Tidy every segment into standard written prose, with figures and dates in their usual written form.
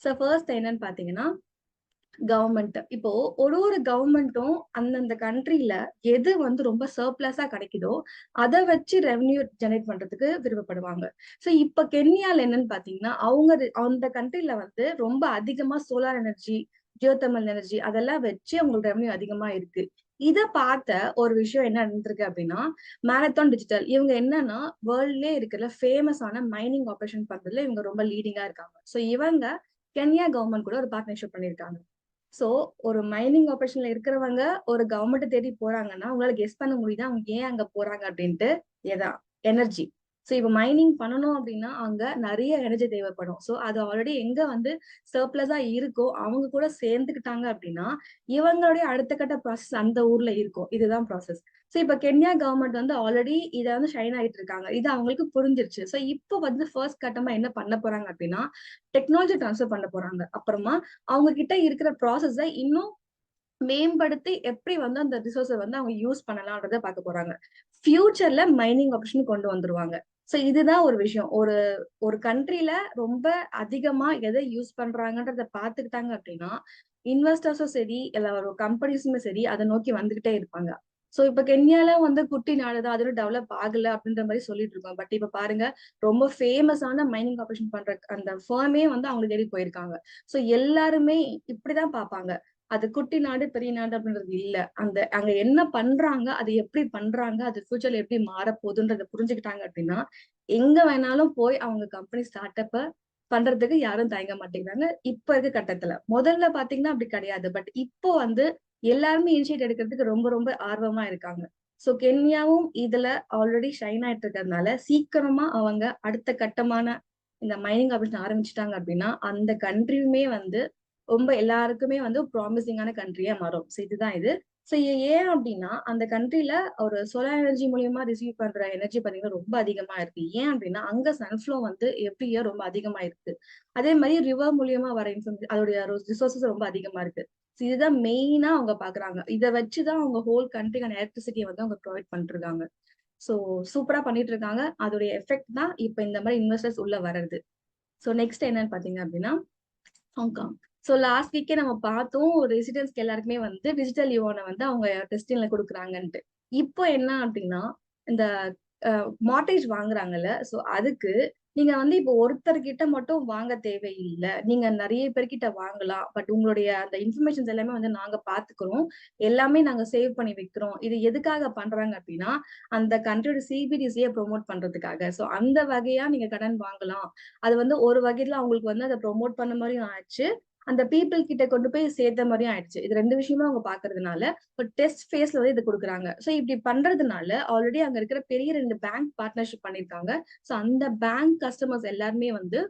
So first என்னன்னு பாத்தீங்கன்னா government. இப்போ ஒரு கவர்மெண்ட்டும் அந்தந்த கண்ட்ரில எது வந்து ரொம்ப சர்ப்ளஸா கிடைக்குதோ அதை வச்சு ரெவென்யூ ஜெனரேட் பண்றதுக்கு விருப்பப்படுவாங்க. சோ இப்ப கென்யால என்னன்னு பாத்தீங்கன்னா அவங்க அந்த கண்ட்ரில வந்து ரொம்ப அதிகமா சோலார் எனர்ஜி, ஜியோதெர்மல் எனர்ஜி அதெல்லாம் வச்சு அவங்களுக்கு ரெவென்யூ அதிகமா இருக்கு. இத பார்த்த ஒரு விஷயம் என்ன நடந்திருக்கு அப்படின்னா, மேரத்தான் டிஜிட்டல் இவங்க என்னன்னா வேர்ல்ட்லயே இருக்கிற ஃபேமஸான மைனிங் ஆபரேஷன் பண்றதுல இவங்க ரொம்ப லீடிங்கா இருக்காங்க. சோ இவங்க கென்யா கவர்மெண்ட் கூட ஒரு பார்ட்னர்ஷிப் பண்ணிருக்காங்க. சோ ஒரு மைனிங் ஆபரேஷன்ல இருக்கிறவங்க ஒரு கவர்மெண்ட் தேடி போறாங்கன்னா உங்களால கெஸ் பண்ண முடியுதா அவங்க ஏன் அங்க போறாங்க அப்படின்ட்டு? எதா எனர்ஜி. சோ இப்ப மைனிங் பண்ணணும் அப்படின்னா அங்க நிறைய எனர்ஜி தேவைப்படும். சோ அது ஆல்ரெடி எங்க வந்து சர்ப்ளஸா இருக்கோ அவங்க கூட சேர்ந்துக்கிட்டாங்க அப்படின்னா இவங்களுடைய அடுத்த கட்ட ப்ராசஸ் அந்த ஊர்ல இருக்கும். இதுதான் ப்ராசஸ். சோ இப்ப கென்யா கவர்மெண்ட் வந்து ஆல்ரெடி இதை வந்து ஷைன் ஆயிட்டு இருக்காங்க. இது அவங்களுக்கு புரிஞ்சிருச்சு. சோ இப்போ வந்து ஃபர்ஸ்ட் கட்டமா என்ன பண்ண போறாங்க அப்படின்னா டெக்னாலஜி ட்ரான்ஸ்ஃபர் பண்ண போறாங்க. அப்புறமா அவங்க கிட்ட இருக்கிற ப்ராசஸ இன்னும் மேம்படுத்தி எப்படி வந்து அந்த ரிசோர்ஸை வந்து அவங்க யூஸ் பண்ணலாம்ன்றத பார்க்க போறாங்க. ஃபியூச்சர்ல மைனிங் ஆப்ஷன் கொண்டு வந்துருவாங்க. சோ இதுதான் ஒரு விஷயம். ஒரு ஒரு கண்ட்ரில ரொம்ப அதிகமா எதை யூஸ் பண்றாங்கன்றத பாத்துக்கிட்டாங்க அப்படின்னா இன்வெஸ்டர்ஸும் சரி இல்ல ஒரு கம்பெனிஸுமே சரி அதை நோக்கி வந்துகிட்டே இருப்பாங்க. சோ இப்ப கென்யால வந்து குட்டி நாடுதான் அது டெவலப் ஆகல அப்படின்ற மாதிரி சொல்லிட்டு இருக்கோம். பட் இப்ப பாருங்க ரொம்ப ஃபேமஸான மைனிங் ஆபரேஷன் பண்ற அந்த ஃபர்மே வந்து அவங்க தேடி போயிருக்காங்க. சோ எல்லாருமே இப்படிதான் பார்ப்பாங்க. அது குட்டி நாடு பெரிய நாடு அப்படின்றது இல்ல. அந்த அங்க என்ன பண்றாங்க, அது எப்படி பண்றாங்க, அது ஃபியூச்சர்ல எப்படி மாற போகுதுன்றத புரிஞ்சுக்கிட்டாங்க அப்படின்னா எங்க வேணாலும் போய் அவங்க கம்பெனி ஸ்டார்ட் அப்ப பண்றதுக்கு யாரும் தயங்க மாட்டேங்கிறாங்க இப்ப இருக்க கட்டத்துல. முதல்ல பாத்தீங்கன்னா அப்படி கிடையாது. பட் இப்போ வந்து எல்லாருமே இனிஷியேட் எடுக்கிறதுக்கு ரொம்ப ரொம்ப ஆர்வமா இருக்காங்க. சோ கென்யாவும் இதுல ஆல்ரெடி ஷைன் ஆயிட்டு இருக்கிறதுனால சீக்கிரமா அவங்க அடுத்த கட்டமான இந்த மைனிங் ஆபரேஷன் ஆரம்பிச்சுட்டாங்க அப்படின்னா அந்த கண்ட்ரியுமே வந்து ரொம்ப எல்லாருக்குமே வந்து ப்ராமிசிங்கான கண்ட்ரியா மாறும். சோ இதுதான் இது. சோ ஏன் அப்படின்னா அந்த கண்ட்ரில ஒரு சோலார் எனர்ஜி மூலியமா ரிசீவ் பண்ற எனர்ஜி பாத்தீங்கன்னா ரொம்ப அதிகமா இருக்கு. ஏன் அப்படின்னா அங்க சன்ஃப்ளோ வந்து எவ்ரி இயர் ரொம்ப அதிகமா இருக்கு. அதே மாதிரி ரிவர் மூலியமா வர அதோடைய ரிசோர்சஸ் ரொம்ப அதிகமா இருக்கு. So இதுதான் மெயினா அவங்க பாக்குறாங்க. இதை வச்சுதான் அவங்க ஹோல் கண்ட்ரிக்கான எலக்ட்ரிசிட்டியை வந்து அவங்க ப்ரொவைட் பண்ணிட்டு இருக்காங்க. சோ சூப்பரா பண்ணிட்டு இருக்காங்க. அதோடைய எஃபெக்ட் தான் இப்ப இந்த மாதிரி இன்வெஸ்டர்ஸ் உள்ள வர்றது. சோ நெக்ஸ்ட் என்னன்னு பாத்தீங்க அப்படின்னா ஹாங்காங். சோ லாஸ்ட் வீக்கே நம்ம பார்த்தோம் ரெசிடென்ட்ஸ்க்கு எல்லாருக்குமே வந்து டிஜிட்டல் யுவானை வந்து அவங்க டெஸ்டிங்ல கொடுக்குறாங்கன்ட்டு. இப்போ என்ன அப்படின்னா இந்த மார்டேஜ் வாங்குறாங்கல்ல, சோ அதுக்கு நீங்க வந்து இப்போ ஒருத்தர்கிட்ட மட்டும் வாங்க தேவையில்லை. நீங்க நிறைய பேர்கிட்ட வாங்கலாம். பட் உங்களுடைய அந்த இன்ஃபர்மேஷன்ஸ் எல்லாமே வந்து நாங்க பாத்துக்கிறோம். எல்லாமே நாங்க சேவ் பண்ணி வைக்கிறோம். இது எதுக்காக பண்றாங்க அப்படின்னா அந்த கண்ட்ரியோட சிபிடிசியை ப்ரொமோட் பண்றதுக்காக. சோ அந்த வகையா நீங்க கடன் வாங்கலாம். அது வந்து ஒரு வகையில அவங்களுக்கு வந்து அதை ப்ரொமோட் பண்ண மாதிரியும் ஆச்சு. அந்த பீப்புள் கிட்ட கொண்டு போய் சேர்த்த மாதிரியும் ஆயிடுச்சு. இது ரெண்டு விஷயமும் அவங்க பாக்குறதுனால ஒரு டெஸ்ட் ஃபேஸ்ல வந்து இது கொடுக்குறாங்க. சோ இப்படி பண்றதுனால ஆல்ரெடி அங்க இருக்கிற பெரிய 2 பேங்க் பார்ட்னர்ஷிப் பண்ணிருக்காங்க. சோ அந்த பேங்க் கஸ்டமர்ஸ் எல்லாருமே வந்து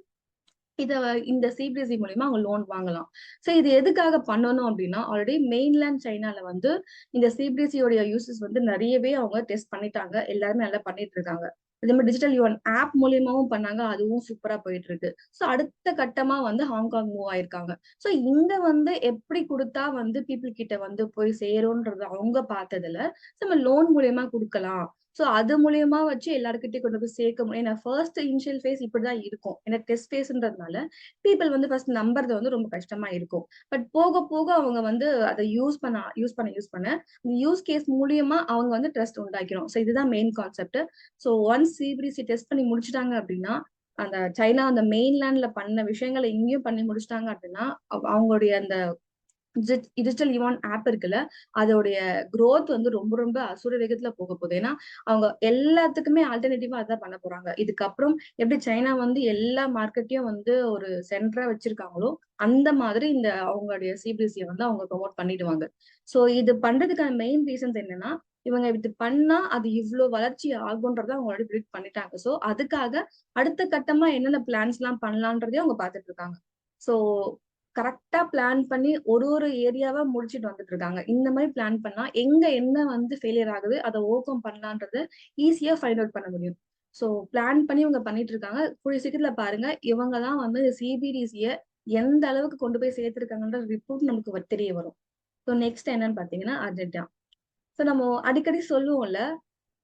இத இந்த சிபிஎஸ்இ மூலியமா அவங்க லோன் வாங்கலாம். சோ இது எதுக்காக பண்ணணும் அப்படின்னா ஆல்ரெடி மெயின்லேண்ட் சைனால வந்து இந்த சிபிஎஸ்இ உடைய யூசஸ் வந்து நிறையவே அவங்க டெஸ்ட் பண்ணிட்டாங்க. எல்லாருமே நல்லா பண்ணிட்டு இருக்காங்க. அதே மாதிரி டிஜிட்டல் யுவன் ஆப் மூலியமாவும் பண்ணாங்க. அதுவும் சூப்பரா போயிட்டு இருக்கு. சோ அடுத்த கட்டமா வந்து ஹாங்காங் மூவ் ஆயிருக்காங்க. சோ இங்க வந்து எப்படி கொடுத்தா வந்து பீப்புள் கிட்ட வந்து போய் சேரும்ன்றது அவங்க பார்த்ததுல நம்ம லோன் மூலியமா கொடுக்கலாம். சோ அது மூலியமா வச்சு எல்லாருக்கிட்டையும் கொண்டு போய் சேர்க்க முடியும். ஏன்னா ஃபர்ஸ்ட் இனிஷியல் ஃபேஸ் இப்படிதான் இருக்கும். ஏன்னா டெஸ்ட் ஃபேஸ்ன்றதுனால பீப்புள் வந்து ஃபர்ஸ்ட் நம்புறது வந்து ரொம்ப கஷ்டமா இருக்கும். பட் போக போக அவங்க வந்து அதை யூஸ் பண்ண யூஸ் கேஸ் மூலியமா அவங்க வந்து ட்ரஸ்ட் உண்டாக்கிறோம். சோ இதுதான் main concept. So once CBDC test பண்ணி முடிச்சிட்டாங்க அப்படின்னா அந்த சைனா அந்த மெயின்லேண்ட்ல பண்ண விஷயங்களை இங்கேயும் பண்ணி முடிச்சிட்டாங்க அப்படின்னா அவங்களுடைய அந்த டிஜிட்டல் யுவான் ஆப் இருக்குல்ல, அதோடைய growth வந்து ரொம்ப ரொம்ப அசுர வேகத்துல போக போகுது. ஏன்னா அவங்க எல்லாத்துக்குமே ஆல்டர்னேட்டிவா அதான் பண்ண போறாங்க. இதுக்கப்புறம் எப்படி சைனா வந்து எல்லா மார்க்கெட்டையும் வந்து ஒரு சென்டரா வச்சிருக்காங்களோ அந்த மாதிரி இந்த அவங்களுடைய சிபிஎஸ்இ வந்து அவங்க ப்ரொமோட் பண்ணிடுவாங்க. சோ இது பண்றதுக்கான மெயின் ரீசன்ஸ் என்னன்னா இவங்க இது பண்ணா அது இவ்வளவு வளர்ச்சி ஆகுன்றத அவங்க ஆல்ரெடி ப்ரிடிக்ட் பண்ணிட்டாங்க. சோ அதுக்காக அடுத்த கட்டமா என்னென்ன பிளான்ஸ் எல்லாம் பண்ணலான்றதையும் அவங்க பாத்துட்டு இருக்காங்க. சோ கரெக்டா பிளான் பண்ணி ஒரு ஏரியாவா முடிச்சிட்டு வந்துட்டு இருக்காங்க. இந்த மாதிரி பிளான் பண்ணா எங்க என்ன வந்து ஃபெயிலியர் ஆகுது அதை ஓவர் கம் பண்ணலான்றத ஈஸியா ஃபைண்ட் அவுட் பண்ண முடியும். சோ பிளான் பண்ணி இவங்க பண்ணிட்டு இருக்காங்க. கூடிய சீக்கிரத்துல பாருங்க இவங்க தான் வந்து சிபிடிசிய எந்த அளவுக்கு கொண்டு போய் சேர்த்திருக்காங்கன்ற ரிப்போர்ட் நமக்கு தெரிய வரும். ஸோ நெக்ஸ்ட் என்னன்னு பாத்தீங்கன்னா அர்ஜென்டினா. சோ நம்ம அடிக்கடி சொல்லுவோம்ல,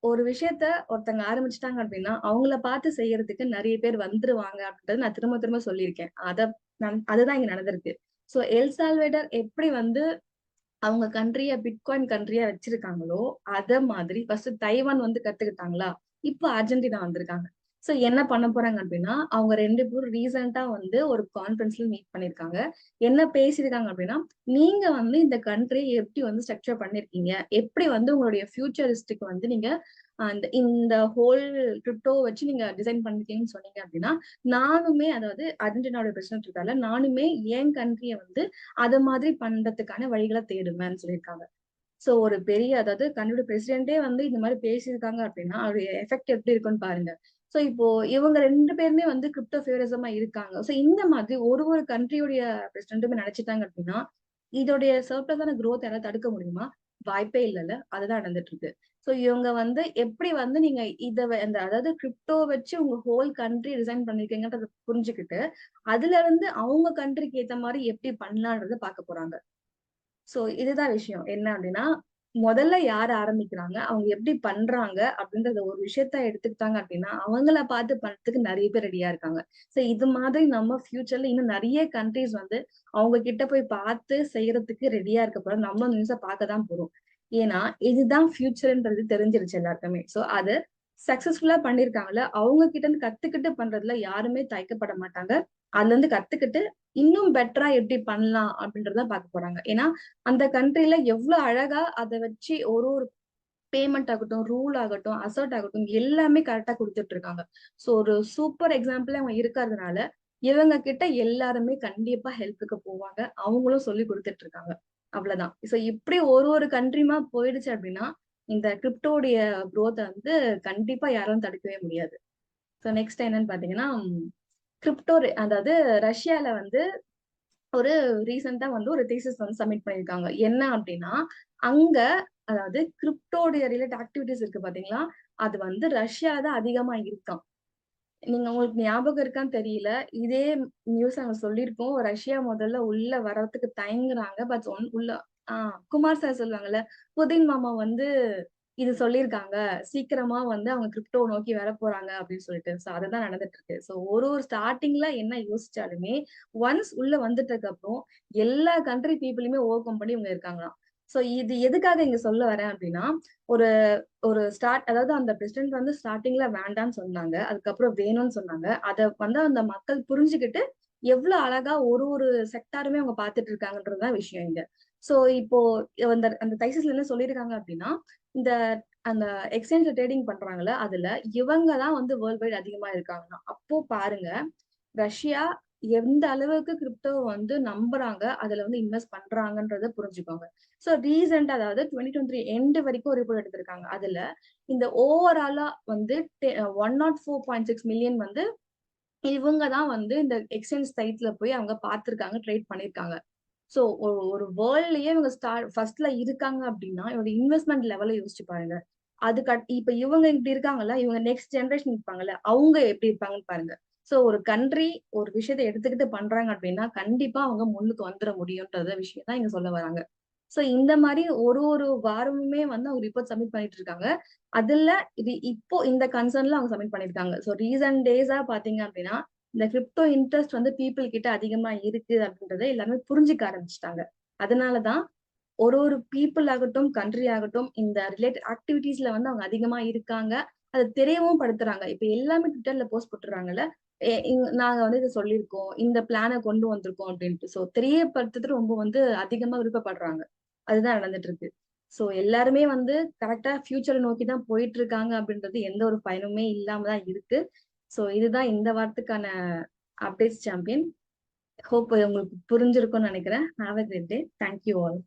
ஒரு விஷயத்த ஒருத்தங்க ஆரம்பிச்சுட்டாங்க அப்படின்னா அவங்கள பார்த்து செய்யறதுக்கு நிறைய பேர் வந்துருவாங்க அப்படின்றத நான் திரும்ப திரும்ப சொல்லியிருக்கேன். அத அதுதான் இங்க நடந்திருக்கு. சோ எல் சால்வேடர் எப்படி வந்து அவங்க கண்ட்ரிய பிட்காயின் கண்ட்ரியா வச்சிருக்காங்களோ, அத மாதிரி ஃபர்ஸ்ட் தைவான் வந்து கத்துக்கிட்டாங்களா, இப்ப அர்ஜென்டினா வந்திருக்காங்க. சோ என்ன பண்ண போறாங்க அப்படின்னா, அவங்க 2 பேரும் ரீசென்ட்டா வந்து ஒரு கான்ஃபரன்ஸ்ல மீட் பண்ணியிருக்காங்க. என்ன பேசியிருக்காங்க அப்படின்னா, நீங்க வந்து இந்த கண்ட்ரிய எப்படி வந்து ஸ்ட்ரக்சர் பண்ணியிருக்கீங்க? எப்படி வந்து உங்களுடைய ஃபியூச்சரிஸ்டிக் வந்து நீங்க இந்த இந்த ஹோல் கிரிப்டோ வச்சு நீங்க டிசைன் பண்ணிருக்கீங்கன்னு சொன்னீங்க அப்படின்னா, நானுமே அதாவது அர்ஜென்டினாவோட பிரசிடென்ட் இருக்கார்ல, நானுமே என் கண்ட்ரிய வந்து அத மாதிரி பண்றதுக்கான வழிகள தேடுவேன்னு சொல்லியிருக்காங்க. சோ ஒரு பெரிய அதாவது கன்னட பிரசிடென்ட்டே வந்து இந்த மாதிரி பேசியிருக்காங்க அப்படின்னா, அவருடைய எஃபெக்ட் எப்படி இருக்குன்னு பாருங்க. சோ இப்போ இவங்க 2 பேருமே வந்து கிரிப்டோ ஃபேவரிசமா இருக்காங்க. சோ இந்த மாதிரி ஒரு ஒரு கண்ட்ரியுடைய பிரசிடென்ட்டுமே நினைச்சுட்டாங்க அப்படின்னா, இதோடைய சர்ப்ளஸான குரோத் யாராவது தடுக்க முடியுமா? வாய்ப்பே இல்லல்ல. அதுதான் நடந்துட்டு இருக்கு. சோ இவங்க வந்து எப்படி வந்து நீங்க அந்த அதாவது கிரிப்டோ வச்சு உங்க ஹோல் கண்ட்ரி டிசைன் பண்ணிருக்கீங்கன்றத புரிஞ்சுக்கிட்டு, அதுல இருந்து அவங்க கண்ட்ரிக்கு ஏத்த மாரி எப்படி பண்ணலான்றத பார்க்க போறாங்க. சோ இதுதான் விஷயம். என்ன அப்டின்னா, முதல்ல யார் ஆரம்பிக்கிறாங்க, அவங்க எப்படி பண்றாங்க அப்படின்றத ஒரு விஷயத்த எடுத்துக்கிட்டாங்க அப்படின்னா, அவங்கள பார்த்து பண்றதுக்கு நெறைய பேர் ரெடியா இருக்காங்க. சோ இது மாதிரி நம்ம ஃபியூச்சர்ல இன்னும் நெறைய கண்ட்ரீஸ் வந்து அவங்க கிட்ட போய் பார்த்து செய்யறதுக்கு ரெடியா இருக்க போறோம். நம்ம நியூஸ பார்க்க தான் போறோம். ஏன்னா, இதுதான் ஃபியூச்சர்ன்றது தெரிஞ்சிருச்சு எல்லாருக்குமே. சோ அது சக்சஸ்ஃபுல்லா பண்ணியிருக்காங்கல்ல, அவங்க கிட்ட இருந்து கத்துக்கிட்டு பண்றதுல யாருமே தயக்கப்பட மாட்டாங்க. அதுல இருந்து கத்துக்கிட்டு இன்னும் பெட்டரா எப்படி பண்ணலாம் அப்படின்றத பார்க்க போறாங்க. ஏன்னா, அந்த கண்ட்ரில எவ்வளவு அழகா அத வச்சு ஒரு ஒரு பேமெண்ட் ஆகட்டும், ரூல் ஆகட்டும், அசர்ட் ஆகட்டும் எல்லாமே கரெக்ட்டா குடுத்துட்டு இருக்காங்க. சோ ஒரு சூப்பர் எக்ஸாம்பிளா அவங்க இருக்கறதுனால, இவங்க கிட்ட எல்லாருமே கண்டிப்பா ஹெல்ப்க்கு போவாங்க. அவங்களும் சொல்லிக் குடுத்துட்டு இருக்காங்க. அவ்வளவுதான். சோ இப்படி ஒரு ஒரு கண்ட்ரியுமா போயிடுச்சு அப்படின்னா, இந்த கிரிப்டோடைய குரோத்த வந்து கண்டிப்பா யாரும் தடுக்கவே முடியாது. சோ நெக்ஸ்ட் என்னன்னு பாத்தீங்கன்னா, கிரிப்டோ அதாவது ரஷ்யால வந்து ஒரு ரீசென்ட்டா வந்து ஒரு தீசிஸ் வந்து சப்மிட் பண்ணியிருக்காங்க. என்ன அப்டின்னா, அங்க அதாவது கிரிப்டோடைய ரிலேட்டட் ஆக்டிவிட்டீஸ் இருக்கு பார்த்தீங்களா? அது வந்து ரஷ்யால தான் அதிகமா இருக்காம். நீங்க உங்களுக்கு ஞாபகம் இருக்கான்னு தெரியல. இதே நியூஸ் நாங்க சொல்லியிருக்கோம். ரஷ்யா முதல்ல உள்ள வர்றதுக்கு தயங்குறாங்க. பட் உள்ள ஆ குமார் சார் சொல்லுவாங்கல்ல, புதின் மாமா வந்து இது சொல்லியிருக்காங்க. சீக்கிரமா வந்து அவங்க கிரிப்டோ நோக்கி வரப்போறாங்க அப்படின்னு சொல்லிட்டு. சோ அதுதான் நடந்துட்டு இருக்கு. சோ ஒரு ஒரு ஸ்டார்ட்டிங்ல என்ன யோசிச்சாலுமே, ஒன்ஸ் உள்ள வந்துட்டதுக்கு அப்புறம் எல்லா கண்ட்ரி பீப்பிளையுமே ஓவர்கம் பண்ணி இவங்க இருக்காங்களாம். சோ இது எதுக்காக இங்க சொல்ல வரேன் அப்படின்னா, ஒரு ஒரு அதாவது அந்த பிரசிடென்ட் வந்து ஸ்டார்ட்டிங்ல வேண்டான்னு சொன்னாங்க. அதுக்கப்புறம் வேணும்னு சொன்னாங்க. அத வந்து அந்த மக்கள் புரிஞ்சுகிட்டு, எவ்வளவு அழகா ஒரு ஒரு செக்டாருமே அவங்க பார்த்துட்டு இருக்காங்கன்றது தான் விஷயம் இங்க. சோ இப்போ அந்த அந்த தைசிஸ்ல என்ன சொல்லியிருக்காங்க அப்படின்னா, இந்த அந்த எக்ஸ்சேஞ்ச்ல ட்ரேடிங் பண்றாங்கல்ல, அதுல இவங்க தான் வந்து வேர்ல்ட் வைட் அதிகமா இருக்காங்களாம். அப்போ பாருங்க, ரஷ்யா எந்த அளவுக்கு கிரிப்டோவ வந்து நம்புறாங்க, அதுல வந்து இன்வெஸ்ட் பண்றாங்கன்றத புரிஞ்சுக்கோங்க. சோ ரீசென்ட்டா அதாவது 2023 எண்ட் வரைக்கும் ஒரு ரிப்போர்ட் எடுத்திருக்காங்க. அதுல இந்த ஓவராலா வந்து 104.6 மில்லியன் வந்து இவங்க தான் வந்து இந்த எக்ஸ்சேஞ்ச் சைட்ல போய் அவங்க பார்த்திருக்காங்க, ட்ரேட் பண்ணியிருக்காங்க. சோ ஒரு வேர்ல்ட்லயே இவங்க ஃபர்ஸ்ட்ல இருக்காங்க அப்டின்னா, இவங்க இன்வெஸ்ட்மென்ட் லெவல யோசிச்சு பாருங்க. இப்ப இவங்க இப்படி இருக்காங்கல்ல, இவங்க நெக்ஸ்ட் ஜெனரேஷன் இருப்பாங்கல்ல, அவங்க எப்படி இருப்பாங்கன்னு பாருங்க. சோ ஒரு கண்ட்ரி ஒரு விஷயத்த எடுத்துக்கிட்டு பண்றாங்க அப்படின்னா, கண்டிப்பா அவங்க முன்னுக்கு வந்துர முடியும்ன்றத விஷயம் தான் இங்க சொல்ல வராங்க. சோ இந்த மாரி ஒரு ஒரு வாரமுமே வந்து அவங்க ரிப்போர்ட் சப்மிட் பண்ணிட்டு இருக்காங்க. அதுல இது இப்போ இந்த கன்சர்ன்ல அவங்க சப்மிட் பண்ணியிருக்காங்க. சோ ரீசன்ட் டேஸா பாத்தீங்க அப்படின்னா, இந்த கிரிப்டோ இன்ட்ரெஸ்ட் வந்து பீப்பிள் கிட்ட அதிகமா இருக்கு அப்படின்றத எல்லாமே புரிஞ்சுக்க ஆரம்பிச்சுட்டாங்க. அதனால தான் ஒரு ஒரு பீப்பிள் ஆகட்டும், கண்ட்ரி ஆகட்டும், இந்த ரிலேட்டட் ஆக்டிவிட்டீஸ்ல வந்து அவங்க அதிகமா இருக்காங்க. அத தெரியவும் படுத்துறாங்க. இப்ப எல்லாமே ட்விட்டர்ல போஸ்ட் போட்டுறாங்கல்ல. நாங்க வந்து இத சொல்லியிருக்கோம். இந்த பிளான கொண்டு வந்திருக்கோம் அப்டின்ட்டு. சோ தெரியப்படுத்துறது ரொம்ப வந்து அதிகமா விருப்பப்படுறாங்க. அதுதான் நடந்துட்டு இருக்கு. சோ எல்லாருமே வந்து கரெக்ட்டா ஃபியூச்சர நோக்கி தான் போயிட்டு இருக்காங்க அப்டின்றது எந்த ஒரு பயனுமே இல்லாம தான் இருக்கு. சோ இதுதான் இந்த வாரத்துக்கான அப்டேட்ஸ் சாம்பியன். ஹோப் உங்களுக்கு புரிஞ்சிருக்கும்னு நெனைக்கிறேன். Have a great day. Thank you all.